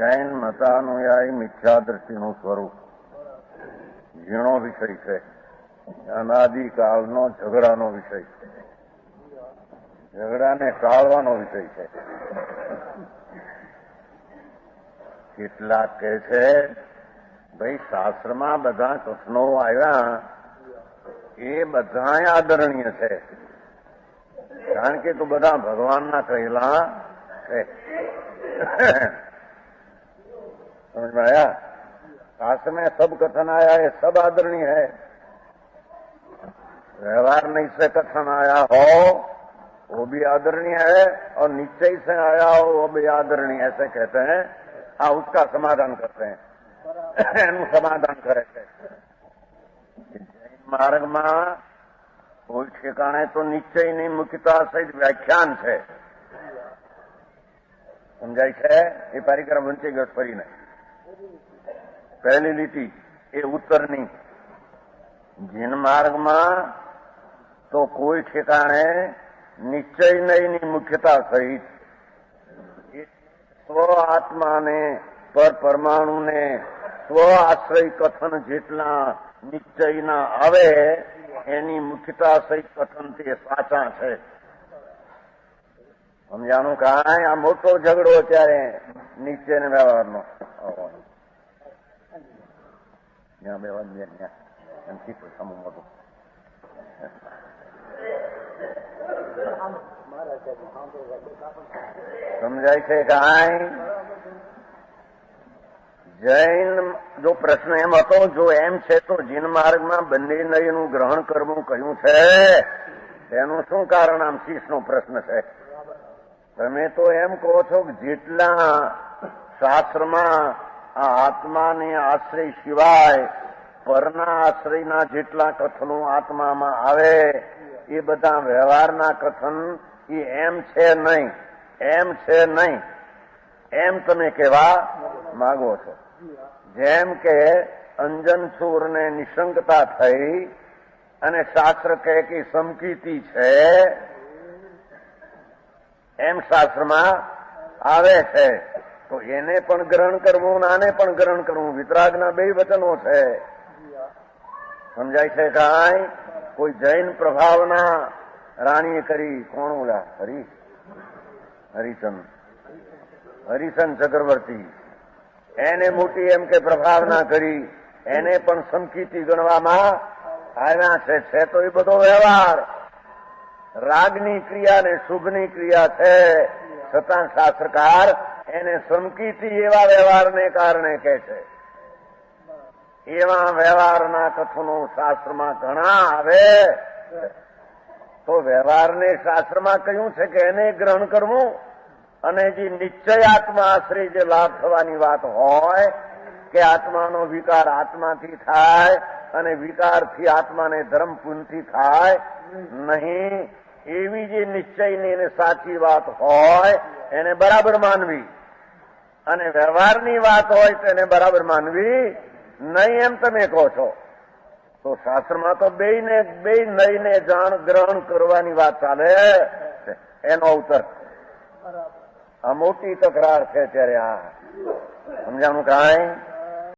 જૈન મતાનુયાયી મિથ્યાદૃષ્ટિનું સ્વરૂપ ઝીણો વિષય છે. અનાદિકાળનો ઝઘડાનો વિષય છે. ઝઘડાને ટાળવાનો વિષય છે. કેટલાક કહે છે ભાઈ શાસ્ત્રમાં બધા કથનો આવ્યા એ બધા આદરણીય છે, કારણ કે તું બધા ભગવાનના કહેલા છે. समझ में आया? शास्त्र में सब कथन आया है, सब आदरणीय है. व्यवहार नहीं से कथन आया हो वो भी आदरणीय है, और निश्चय से आया हो वो भी आदरणीय, ऐसे कहते हैं. हाँ, उसका समाधान करते हैं. એનું સમાધાન કરે છે. જૈન માર્ગમાં કોઈ ઠેકાણે તો નિશ્ચયની મુખ્યતા સહિત વ્યાખ્યાન છે. સમજાય છે? એ પારિક્રમ વંચી ગયો ફરીને. પહેલી લીટી એ ઉત્તરની. જૈન માર્ગમાં તો કોઈ ઠેકાણે નિશ્ચય નહીની મુખ્યતા સહિત સ્વ આત્માને પર પરમાણુને સ્વ આશ્રય કથન જેટલા નિશ્ચયના આવે એની મુખ્યતા સહિત કથન તે સાચા છે. સમજાણું? કાંઈ આ મોટો ઝઘડો અત્યારે નિશ્ચય ને વ્યવહારનો. ત્યાં બે વાત મોટું સમજાય છે? કાંઈ જૈન જો પ્રશ્ન એમ હતો, જો એમ છે તો જૈન માર્ગમાં બંને નયનું ગ્રહણ કરવું કહ્યું છે, તેનું શું કારણ? આમ શીશનો પ્રશ્ન છે. તમે તો એમ કહો છો કે જેટલા શાસ્ત્રમાં આ આત્માને આશ્રય સિવાય પરના આશ્રયના જેટલા કથનો આત્મામાં આવે એ બધા વ્યવહારના કથન એ એમ છે નહીં, એમ છે નહીં, એમ તમે કહેવા માંગો છો. જેમ કે અંજનસૂરને નિશંકતા થઈ અને શાસ્ત્ર કહે કે સમકીતી છે, એમ શાસ્ત્રમાં આવે છે. તો એને પણ ગ્રહણ કરવું, આને પણ ગ્રહણ કરવું, વિતરાગના બે વચનો છે. સમજાય છે? કાંઈ કોઈ જૈન પ્રભાવના રાણીએ કરી, કોણ ઓલા હરિચંદ ચક્રવર્તી, એને મોટી એમ કે પ્રભાવના કરી, એને પણ સમકીતી ગણવામાં આવ્યા છે. તો એ બધો વ્યવહાર રાગની ક્રિયા ને શુભની ક્રિયા છે, છતાં શાસ્ત્રકાર એને સમકીતી એવા વ્યવહારને કારણે કહે છે. એવા વ્યવહારના કથનો શાસ્ત્રમાં ઘણા આવે તો વ્યવહારને શાસ્ત્રમાં કહ્યું છે કે એને ગ્રહણ કરવું, અને જે નિશ્ચય આત્મા આશ્રય જે લાભ થવાની વાત હોય કે આત્માનો વિકાર આત્માથી થાય અને વિકારથી આત્માને ધર્મ પુણ્યથી થાય નહીં, એવી જે નિશ્ચયની અને સાચી વાત હોય એને બરાબર માનવી, અને વ્યવહારની વાત હોય તો એને બરાબર માનવી નહીં, એમ તમે કહો છો. તો શાસ્ત્રમાં તો બે નઈને જાણ ગ્રહણ કરવાની વાત ચાલે. એનો ઉત્તર આ મોટી તકરાર છે. ત્યારે આ સમજાણું? કાંઈ